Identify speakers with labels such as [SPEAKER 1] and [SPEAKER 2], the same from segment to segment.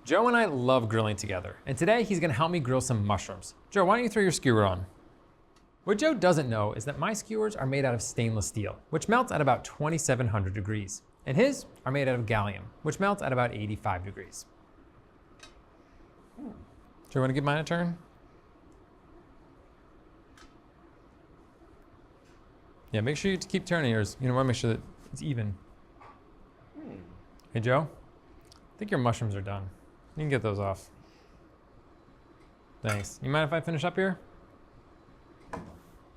[SPEAKER 1] Joe and I love grilling together, and today he's gonna help me grill some mushrooms. Joe, why don't you throw your skewer on? What Joe doesn't know is that my skewers are made out of stainless steel, which melts at about 2,700 degrees, and his are made out of gallium, which melts at about 85 degrees. Joe, you wanna give mine a turn? Yeah, make sure you keep turning yours. You know, wanna make sure that it's even. Hey, Joe, I think your mushrooms are done. You can get those off. Thanks. You mind if I finish up here?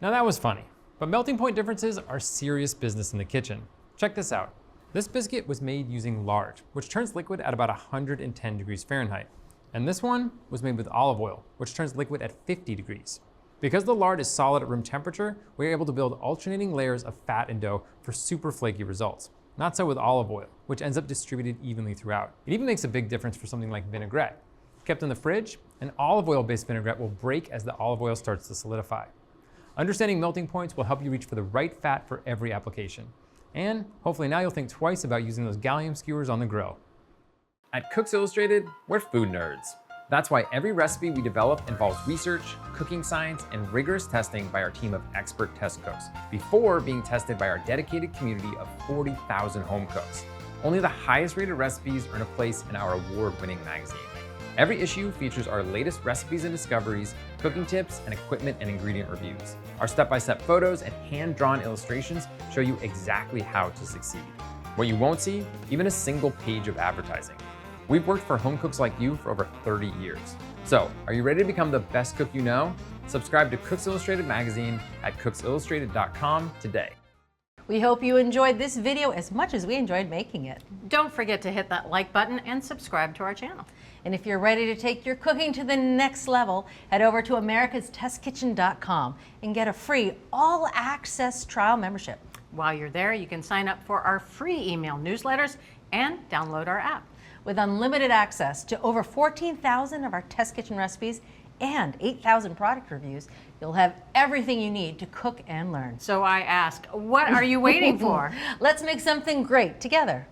[SPEAKER 1] Now that was funny, but melting point differences are serious business in the kitchen. Check this out. This biscuit was made using lard, which turns liquid at about 110 degrees Fahrenheit. And this one was made with olive oil, which turns liquid at 50 degrees. Because the lard is solid at room temperature, we're able to build alternating layers of fat and dough for super flaky results. Not so with olive oil, which ends up distributed evenly throughout. It even makes a big difference for something like vinaigrette. Kept in the fridge, an olive oil-based vinaigrette will break as the olive oil starts to solidify. Understanding melting points will help you reach for the right fat for every application. And hopefully now you'll think twice about using those gallium skewers on the grill. At Cooks Illustrated, we're food nerds. That's why every recipe we develop involves research, cooking science, and rigorous testing by our team of expert test cooks, before being tested by our dedicated community of 40,000 home cooks. Only the highest rated recipes earn a place in our award-winning magazine. Every issue features our latest recipes and discoveries, cooking tips, and equipment and ingredient reviews. Our step-by-step photos and hand-drawn illustrations show you exactly how to succeed. What you won't see, even a single page of advertising. We've worked for home cooks like you for over 30 years. So, are you ready to become the best cook you know? Subscribe to Cooks Illustrated magazine at cooksillustrated.com today.
[SPEAKER 2] We hope you enjoyed this video as much as we enjoyed making it.
[SPEAKER 3] Don't forget to hit that like button and subscribe to our channel.
[SPEAKER 2] And if you're ready to take your cooking to the next level, head over to americastestkitchen.com and get a free all-access trial membership.
[SPEAKER 3] While you're there, you can sign up for our free email newsletters and download our app.
[SPEAKER 2] With unlimited access to over 14,000 of our test kitchen recipes and 8,000 product reviews, you'll have everything you need to cook and learn.
[SPEAKER 3] So I ask, what are you waiting for?
[SPEAKER 2] Let's make something great together.